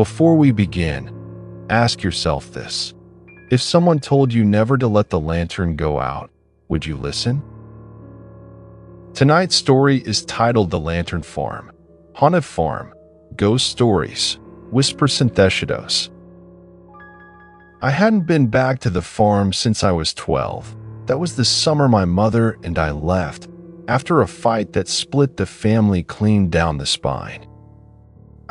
Before we begin, ask yourself this. If someone told you never to let the lantern go out, would you listen? Tonight's story is titled The Lantern Farm, Haunted Farm, Ghost Stories, Whisper Synthesidos. I hadn't been back to the farm since I was 12. That was the summer my mother and I left, after a fight that split the family clean down the spine.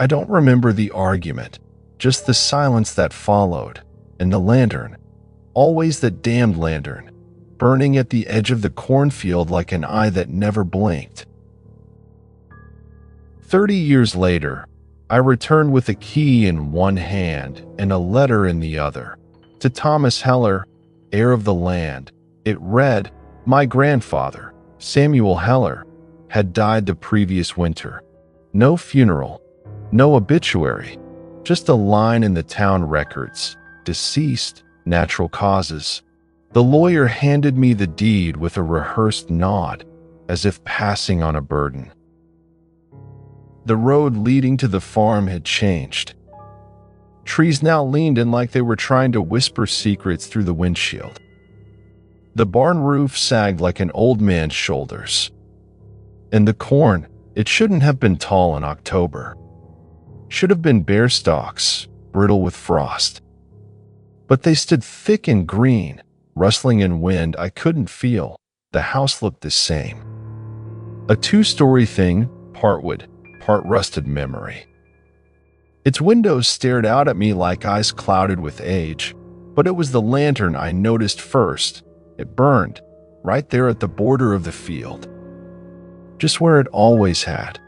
I don't remember the argument, just the silence that followed, and the lantern, always that damned lantern, burning at the edge of the cornfield like an eye that never blinked. 30 years later, I returned with a key in one hand and a letter in the other. To Thomas Heller, heir of the land, it read, "My grandfather, Samuel Heller, had died the previous winter. No funeral, no obituary, just a line in the town records. Deceased, natural causes." The lawyer handed me the deed with a rehearsed nod, as if passing on a burden. The road leading to the farm had changed. Trees now leaned in like they were trying to whisper secrets through the windshield. The barn roof sagged like an old man's shoulders. And the corn, it shouldn't have been tall in October. Should have been bare stalks, brittle with frost. But they stood thick and green, rustling in wind I couldn't feel. The house looked the same. A two-story thing, part wood, part rusted memory. Its windows stared out at me like eyes clouded with age, but it was the lantern I noticed first. It burned, right there at the border of the field. Just where it always had.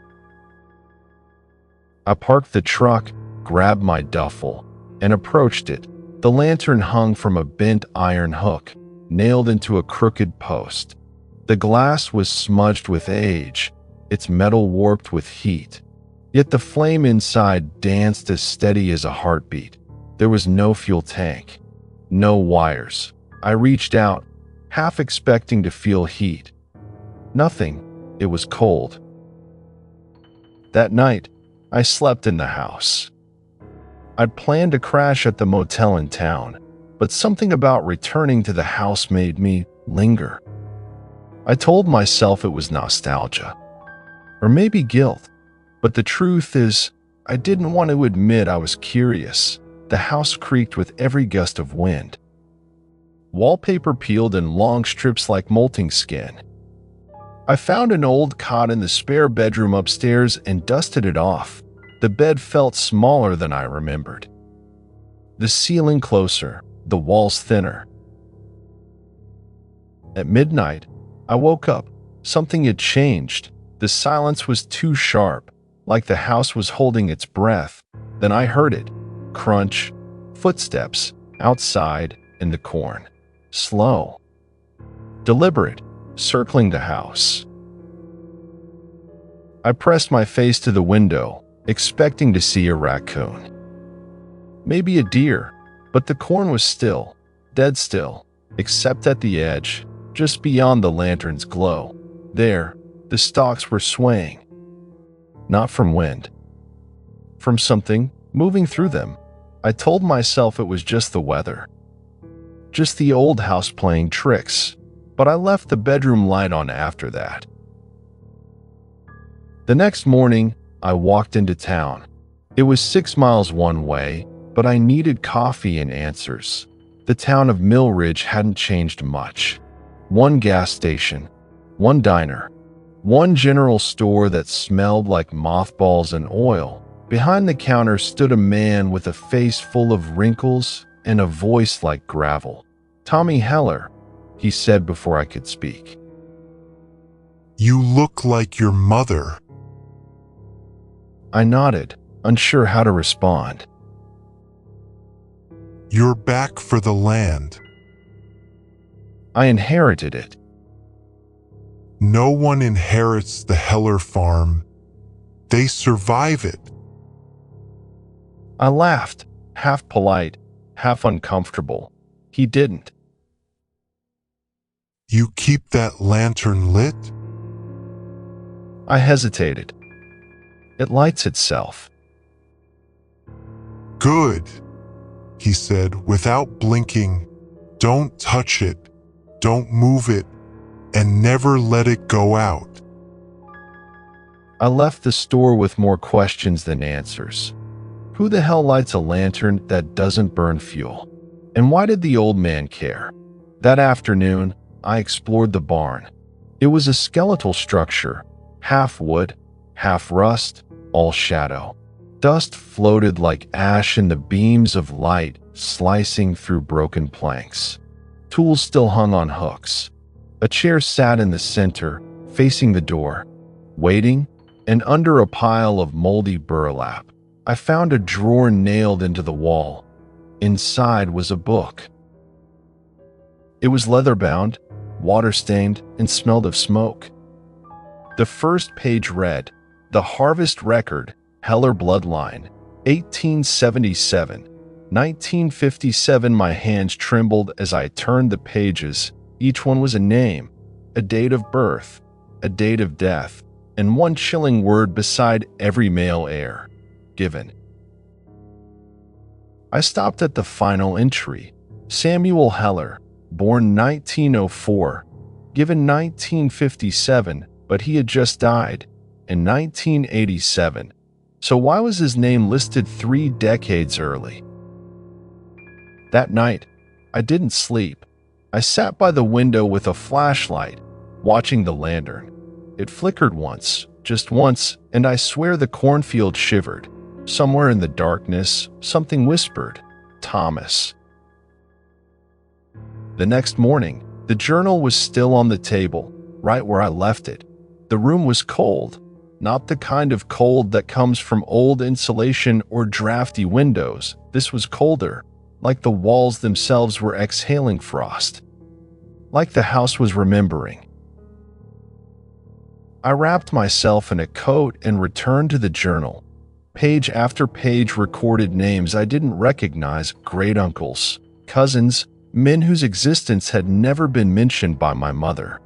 I parked the truck, grabbed my duffel, and approached it. The lantern hung from a bent iron hook, nailed into a crooked post. The glass was smudged with age, its metal warped with heat. Yet the flame inside danced as steady as a heartbeat. There was no fuel tank, no wires. I reached out, half expecting to feel heat. Nothing. It was cold. That night, I slept in the house. I'd planned to crash at the motel in town, but something about returning to the house made me linger. I told myself it was nostalgia, or maybe guilt. But the truth is, I didn't want to admit I was curious. The house creaked with every gust of wind. Wallpaper peeled in long strips like molting skin. I found an old cot in the spare bedroom upstairs and dusted it off. The bed felt smaller than I remembered. The ceiling closer, the walls thinner. At midnight, I woke up. Something had changed. The silence was too sharp, like the house was holding its breath. Then I heard it. Crunch. Footsteps. Outside in the corn. Slow. Deliberate. Circling the house. I pressed my face to the window, expecting to see a raccoon. Maybe a deer, but the corn was still. Dead still. Except at the edge, just beyond the lantern's glow. There, the stalks were swaying. Not from wind. From something moving through them. I told myself it was just the weather. Just the old house playing tricks. But I left the bedroom light on after that. The next morning, I walked into town. It was 6 miles one way, but I needed coffee and answers. The town of Mill Ridge hadn't changed much. One gas station, one diner, one general store that smelled like mothballs and oil. Behind the counter stood a man with a face full of wrinkles and a voice like gravel. "Tommy Heller," he said before I could speak. "You look like your mother." I nodded, unsure how to respond. "You're back for the land." I inherited it. "No one inherits the Heller farm. They survive it." I laughed, half polite, half uncomfortable. He didn't. "You keep that lantern lit?" I hesitated. It lights itself. Good, he said without blinking. Don't touch it, don't move it, and never let it go out. I left the store with more questions than answers. Who the hell lights a lantern that doesn't burn fuel? And why did the old man care? That afternoon, I explored the barn. It was a skeletal structure, half wood, half rust, all shadow. Dust floated like ash in the beams of light slicing through broken planks. Tools still hung on hooks. A chair sat in the center, facing the door, waiting, and under a pile of moldy burlap, I found a drawer nailed into the wall. Inside was a book. It was leather-bound, water-stained, and smelled of smoke. The first page read, "The Harvest Record, Heller Bloodline, 1877, 1957." My hands trembled as I turned the pages. Each one was a name, a date of birth, a date of death, and one chilling word beside every male heir, given. I stopped at the final entry. Samuel Heller, born 1904, given 1957, but he had just died in 1987. So why was his name listed 3 decades early? That night, I didn't sleep. I sat by the window with a flashlight, watching the lantern. It flickered once, just once, and I swear the cornfield shivered. Somewhere in the darkness, something whispered, "Thomas." The next morning, the journal was still on the table, right where I left it. The room was cold, not the kind of cold that comes from old insulation or drafty windows. This was colder, like the walls themselves were exhaling frost, like the house was remembering. I wrapped myself in a coat and returned to the journal. Page after page recorded names I didn't recognize, great-uncles, cousins, men whose existence had never been mentioned by my mother.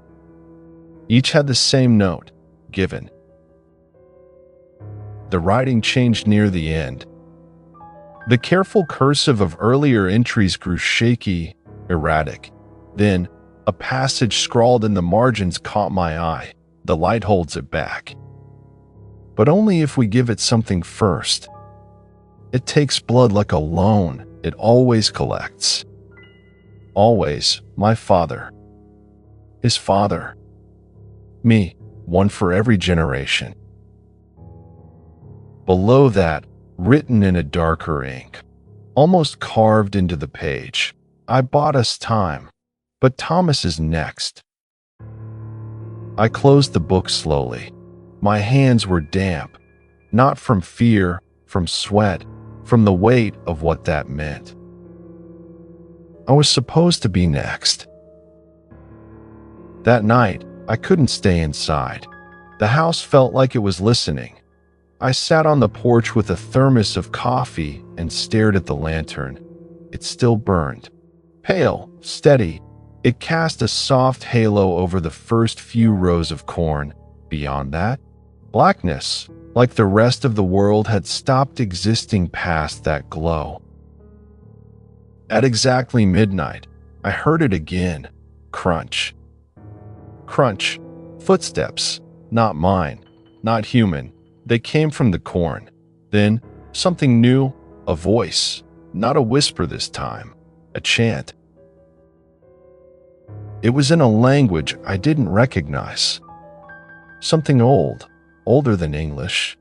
Each had the same note, given. The writing changed near the end. The careful cursive of earlier entries grew shaky, erratic. Then, a passage scrawled in the margins caught my eye. The light holds it back. But only if we give it something first. It takes blood like a loan. It always collects. Always, my father. His father. Me, one for every generation. Below that, written in a darker ink, almost carved into the page, "I bought us time, but Thomas is next." I closed the book slowly. My hands were damp, not from fear, from sweat, from the weight of what that meant. I was supposed to be next. That night, I couldn't stay inside. The house felt like it was listening. I sat on the porch with a thermos of coffee and stared at the lantern. It still burned. Pale, steady, it cast a soft halo over the first few rows of corn. Beyond that, blackness, like the rest of the world, had stopped existing past that glow. At exactly midnight, I heard it again. Crunch. Crunch. Footsteps. Not mine. Not human. They came from the corn. Then, something new, a voice. Not a whisper this time. A chant. It was in a language I didn't recognize. Something old. Older than English.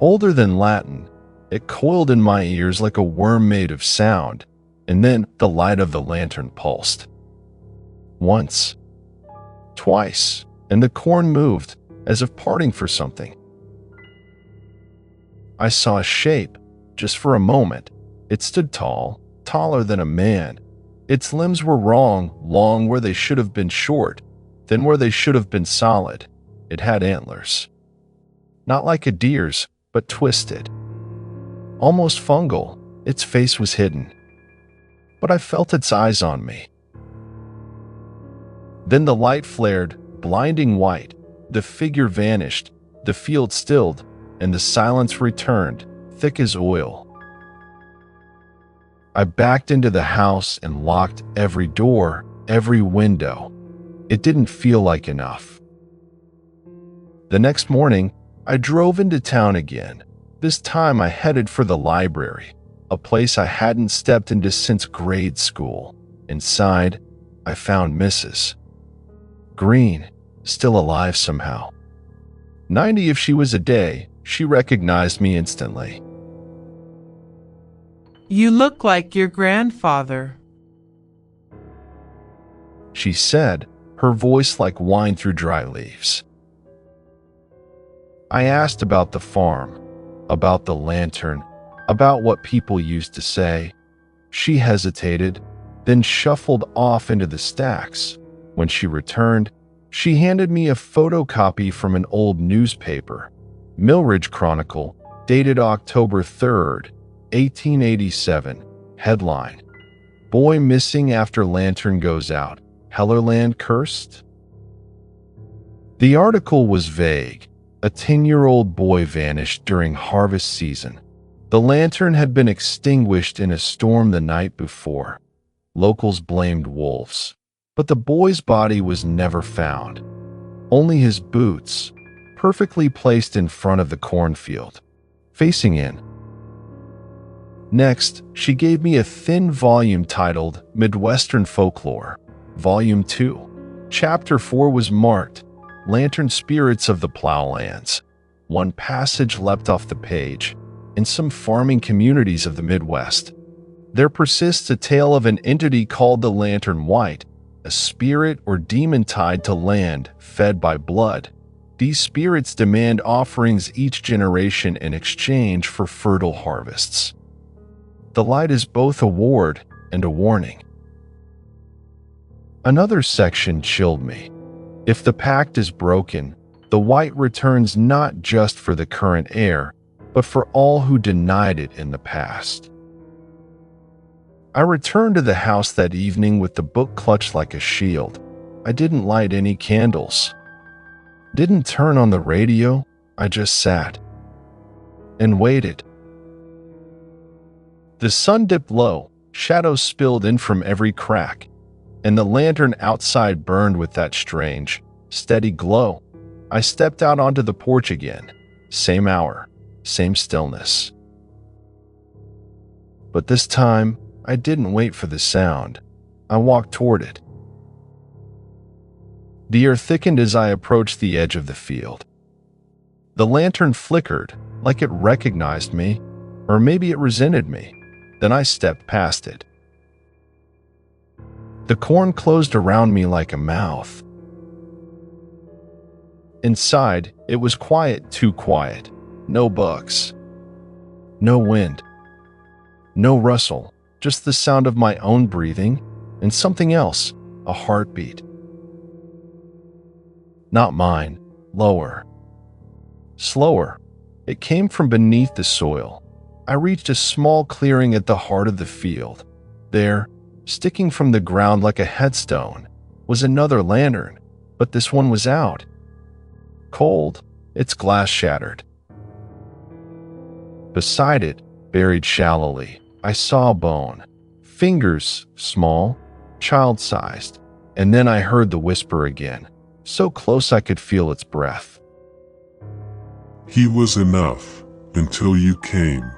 Older than Latin. It coiled in my ears like a worm made of sound, and then the light of the lantern pulsed. Once. Twice, and the corn moved, as if parting for something. I saw a shape, just for a moment. It stood tall, taller than a man. Its limbs were wrong, long where they should have been short, thin where they should have been solid. It had antlers. Not like a deer's, but twisted. Almost fungal. Its face was hidden. But I felt its eyes on me. Then the light flared, blinding white. The figure vanished. The field stilled, and the silence returned, thick as oil. I backed into the house and locked every door, every window. It didn't feel like enough. The next morning, I drove into town again. This time I headed for the library, a place I hadn't stepped into since grade school. Inside, I found Mrs. Green, still alive somehow. 90 if she was a day, she recognized me instantly. You look like your grandfather, She said, her voice like wine through dry leaves. I asked about the farm, about the lantern, about what people used to say. She hesitated, then shuffled off into the stacks. When she returned, she handed me a photocopy from an old newspaper, Millridge Chronicle, dated October 3rd, 1887. Headline: Boy missing after lantern goes out. Hellerland cursed? The article was vague. A 10-year-old boy vanished during harvest season. The lantern had been extinguished in a storm the night before. Locals blamed wolves, but the boy's body was never found. Only his boots, perfectly placed in front of the cornfield, facing in. Next, she gave me a thin volume titled Midwestern Folklore, Volume 2. Chapter 4 was marked Lantern Spirits of the Plowlands. One passage leapt off the page. In some farming communities of the Midwest, there persists a tale of an entity called the Lantern White, a spirit or demon tied to land, fed by blood. These spirits demand offerings each generation in exchange for fertile harvests. The light is both a ward and a warning. Another section chilled me. If the pact is broken, the white returns not just for the current heir, but for all who denied it in the past. I returned to the house that evening with the book clutched like a shield. I didn't light any candles. Didn't turn on the radio. I just sat and waited. The sun dipped low, shadows spilled in from every crack, and the lantern outside burned with that strange, steady glow. I stepped out onto the porch again. Same hour, same stillness. But this time, I didn't wait for the sound. I walked toward it. The air thickened as I approached the edge of the field. The lantern flickered, like it recognized me, or maybe it resented me. Then I stepped past it. The corn closed around me like a mouth. Inside, it was quiet, too quiet. No bugs. No wind. No rustle. Just the sound of my own breathing and something else, a heartbeat. Not mine, lower. Slower. It came from beneath the soil. I reached a small clearing at the heart of the field. There, sticking from the ground like a headstone, was another lantern, but this one was out. Cold, its glass shattered. Beside it, buried shallowly, I saw a bone. Fingers, small, child-sized. And then I heard the whisper again, so close I could feel its breath. He was enough until you came.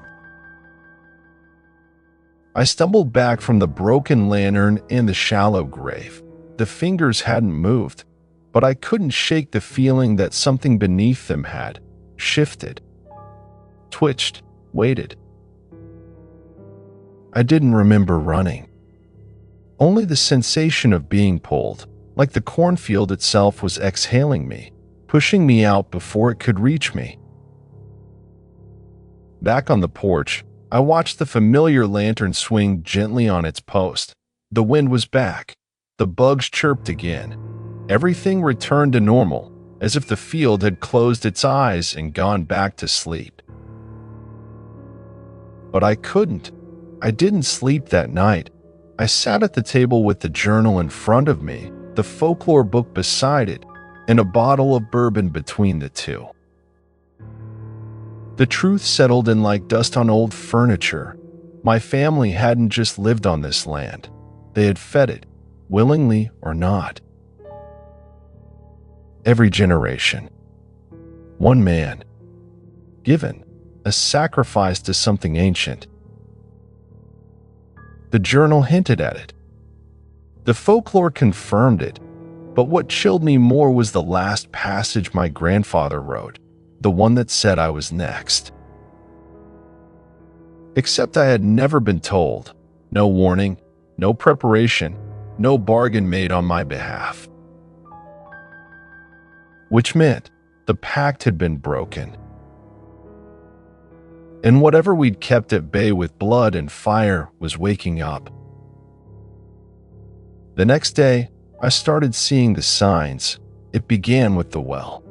I stumbled back from the broken lantern and the shallow grave. The fingers hadn't moved, but I couldn't shake the feeling that something beneath them had shifted, twitched, waited. I didn't remember running. Only the sensation of being pulled, like the cornfield itself was exhaling me, pushing me out before it could reach me. Back on the porch, I watched the familiar lantern swing gently on its post. The wind was back. The bugs chirped again. Everything returned to normal, as if the field had closed its eyes and gone back to sleep. But I couldn't. I didn't sleep that night. I sat at the table with the journal in front of me, the folklore book beside it, and a bottle of bourbon between the two. The truth settled in like dust on old furniture. My family hadn't just lived on this land. They had fed it, willingly or not. Every generation. One man. Given. A sacrifice to something ancient. The journal hinted at it. The folklore confirmed it, but what chilled me more was the last passage my grandfather wrote, the one that said I was next. Except I had never been told. No warning, no preparation, no bargain made on my behalf. Which meant the pact had been broken. And whatever we'd kept at bay with blood and fire was waking up. The next day, I started seeing the signs. It began with the well.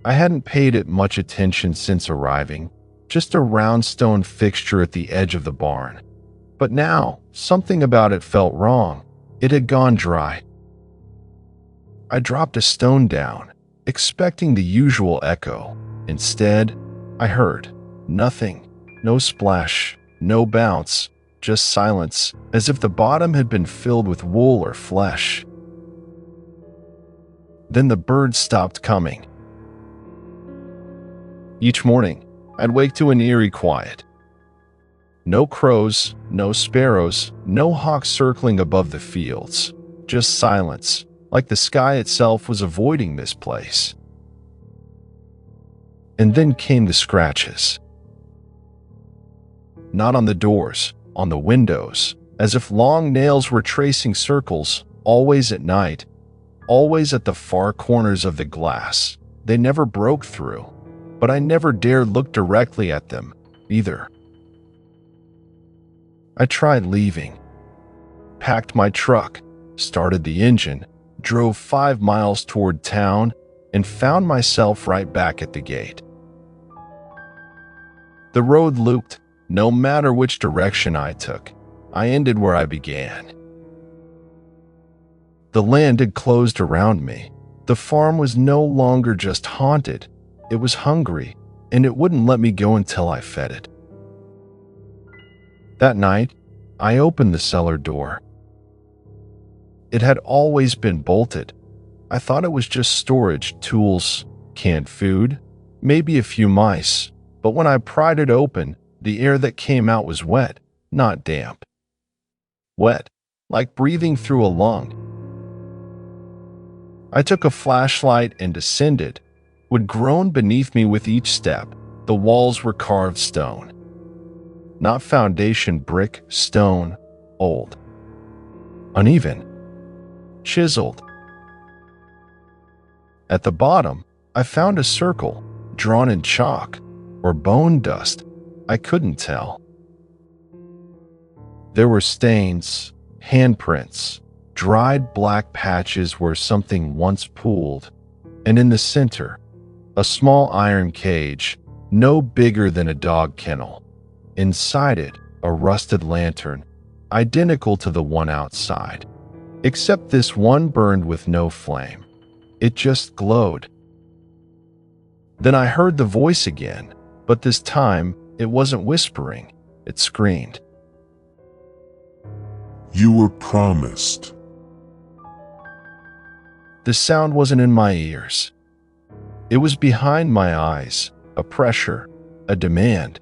I hadn't paid it much attention since arriving, just a round stone fixture at the edge of the barn. But now, something about it felt wrong. It had gone dry. I dropped a stone down, expecting the usual echo. Instead, I heard nothing, no splash, no bounce, just silence, as if the bottom had been filled with wool or flesh. Then the birds stopped coming. Each morning, I'd wake to an eerie quiet. No crows, no sparrows, no hawks circling above the fields, just silence, like the sky itself was avoiding this place. And then came the scratches. Not on the doors, on the windows, as if long nails were tracing circles, always at night, always at the far corners of the glass. They never broke through, but I never dared look directly at them, either. I tried leaving. Packed my truck, started the engine, drove 5 miles toward town, and found myself right back at the gate. The road looped. No matter which direction I took, I ended where I began. The land had closed around me. The farm was no longer just haunted. It was hungry, and it wouldn't let me go until I fed it. That night, I opened the cellar door. It had always been bolted. I thought it was just storage, tools, canned food, maybe a few mice. But when I pried it open, the air that came out was wet, not damp. Wet, like breathing through a lung. I took a flashlight and descended, would groan beneath me with each step. The walls were carved stone. Not foundation brick, stone, old. Uneven. Chiseled. At the bottom, I found a circle, drawn in chalk, or bone dust. I couldn't tell. There were stains, handprints, dried black patches where something once pooled, and in the center, a small iron cage, no bigger than a dog kennel. Inside it, a rusted lantern, identical to the one outside, except this one burned with no flame. It just glowed. Then I heard the voice again, but this time it wasn't whispering, it screamed. You were promised. The sound wasn't in my ears. It was behind my eyes, a pressure, a demand.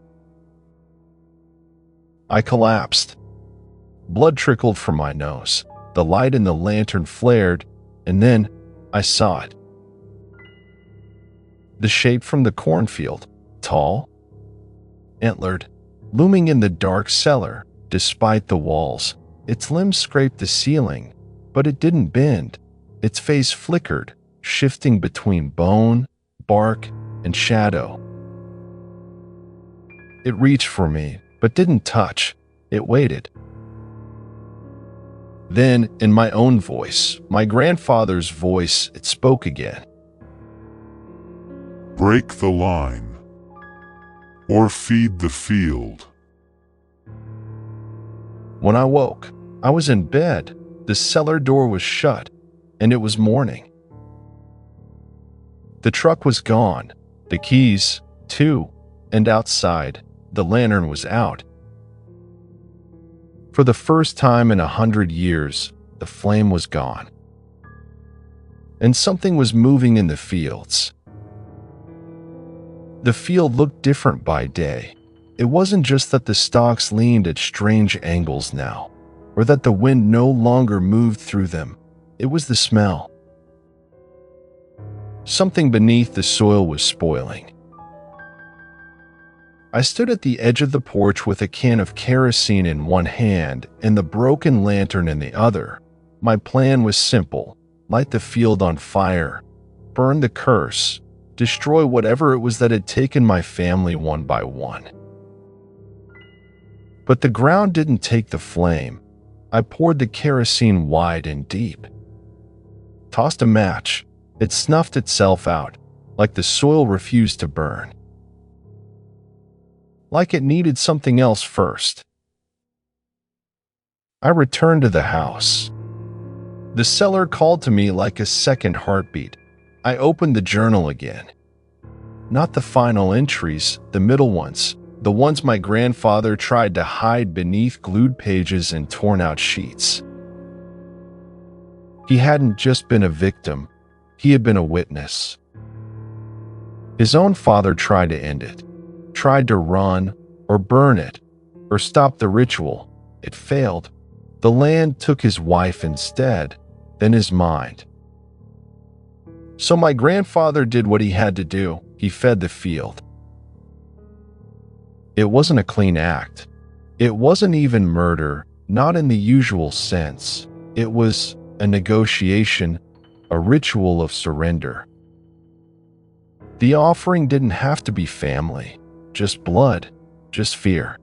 I collapsed. Blood trickled from my nose. The light in the lantern flared, and then I saw it. The shape from the cornfield, tall, antlered, looming in the dark cellar, despite the walls. Its limbs scraped the ceiling, but it didn't bend. Its face flickered, shifting between bone, bark, and shadow. It reached for me, but didn't touch. It waited. Then, in my own voice, my grandfather's voice, it spoke again. Break the line, or feed the field. When I woke, I was in bed. The cellar door was shut, and it was morning. The truck was gone, the keys, too, and outside, the lantern was out. For the first time in 100 years, the flame was gone. And something was moving in the fields. The field looked different by day. It wasn't just that the stalks leaned at strange angles now, or that the wind no longer moved through them. It was the smell. Something beneath the soil was spoiling. I stood at the edge of the porch with a can of kerosene in one hand and the broken lantern in the other. My plan was simple: light the field on fire, burn the curse, destroy whatever it was that had taken my family one by one. But the ground didn't take the flame. I poured the kerosene wide and deep. Tossed a match. It snuffed itself out, like the soil refused to burn. Like it needed something else first. I returned to the house. The cellar called to me like a second heartbeat. I opened the journal again. Not the final entries, the middle ones, the ones my grandfather tried to hide beneath glued pages and torn out sheets. He hadn't just been a victim, he had been a witness. His own father tried to end it, tried to run or burn it or stop the ritual. It failed. The land took his wife instead, then his mind. So my grandfather did what he had to do. He fed the field. It wasn't a clean act. It wasn't even murder, not in the usual sense. It was a negotiation, a ritual of surrender. The offering didn't have to be family, just blood, just fear.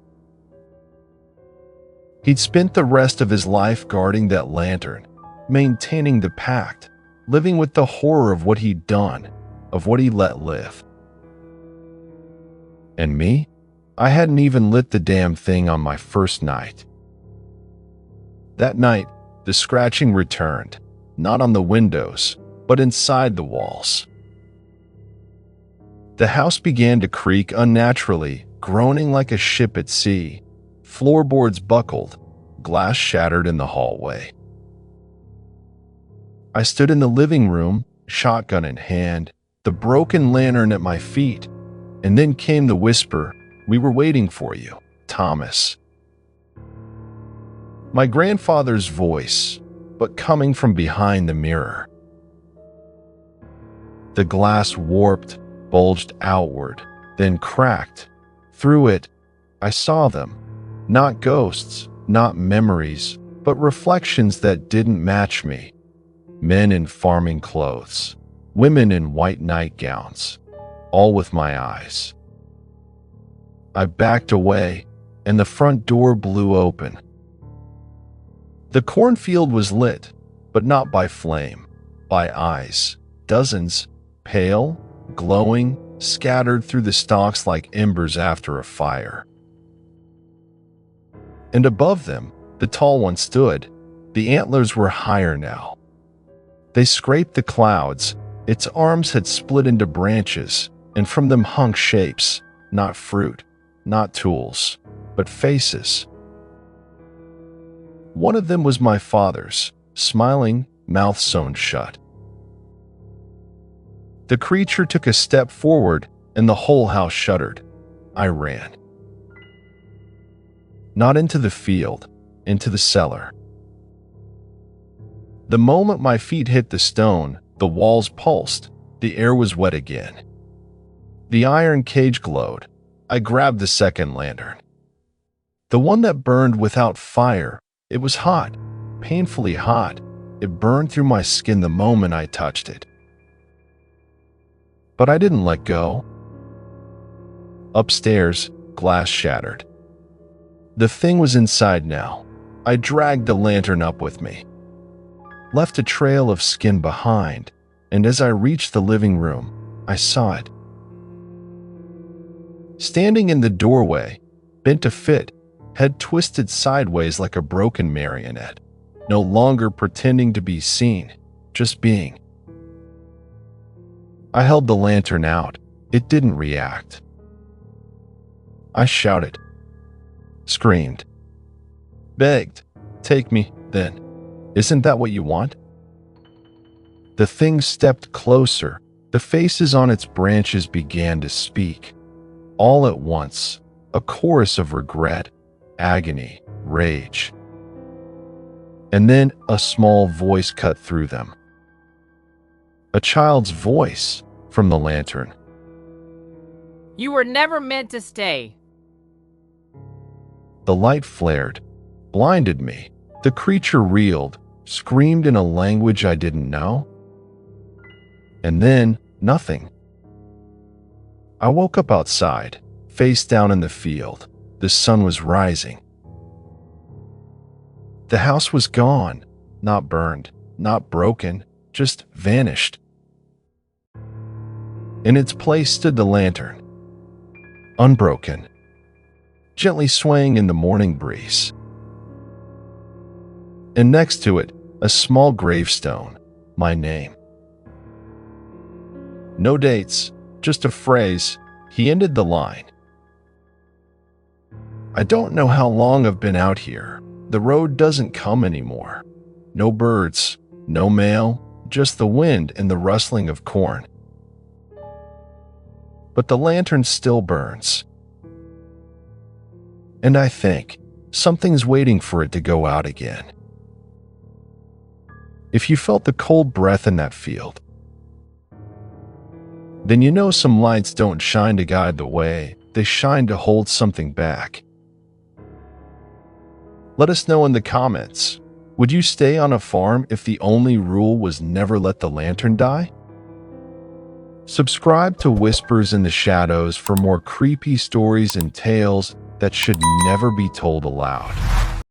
He'd spent the rest of his life guarding that lantern, maintaining the pact, living with the horror of what he'd done, of what he let live. And me? I hadn't even lit the damn thing on my first night. That night, the scratching returned, not on the windows, but inside the walls. The house began to creak unnaturally, groaning like a ship at sea. Floorboards buckled, glass shattered in the hallway. I stood in the living room, shotgun in hand, the broken lantern at my feet, and then came the whisper, "We were waiting for you, Thomas." My grandfather's voice, but coming from behind the mirror. The glass warped, bulged outward, then cracked. Through it, I saw them. Not ghosts, not memories, but reflections that didn't match me. Men in farming clothes, women in white nightgowns, all with my eyes. I backed away, and the front door blew open. The cornfield was lit, but not by flame, by eyes. Dozens, pale, glowing, scattered through the stalks like embers after a fire. And above them, the tall one stood. The antlers were higher now. They scraped the clouds. Its arms had split into branches, and from them hung shapes, not fruit, not tools, but faces. One of them was my father's, smiling, mouth sewn shut. The creature took a step forward, and the whole house shuddered. I ran. Not into the field, into the cellar. The moment my feet hit the stone, the walls pulsed. The air was wet again. The iron cage glowed. I grabbed the second lantern. The one that burned without fire. It was hot, painfully hot. It burned through my skin the moment I touched it. But I didn't let go. Upstairs, glass shattered. The thing was inside now. I dragged the lantern up with me. Left a trail of skin behind, and as I reached the living room, I saw it. Standing in the doorway, bent to fit, head twisted sideways like a broken marionette, no longer pretending to be seen, just being. I held the lantern out. It didn't react. I shouted, screamed, begged, "Take me, then. Isn't that what you want?" The thing stepped closer. The faces on its branches began to speak. All at once, a chorus of regret, agony, rage. And then a small voice cut through them. A child's voice from the lantern. "You were never meant to stay." The light flared, blinded me. The creature reeled, screamed in a language I didn't know. And then, nothing. I woke up outside, face down in the field. The sun was rising. The house was gone, not burned, not broken, just vanished. In its place stood the lantern, unbroken, gently swaying in the morning breeze. And next to it, a small gravestone, my name. No dates, just a phrase. He ended the line. I don't know how long I've been out here. The road doesn't come anymore. No birds, no mail, just the wind and the rustling of corn. But the lantern still burns. And I think something's waiting for it to go out again. If you felt the cold breath in that field, then you know some lights don't shine to guide the way, they shine to hold something back. Let us know in the comments, would you stay on a farm if the only rule was never let the lantern die? Subscribe to Whispers in the Shadows for more creepy stories and tales that should never be told aloud.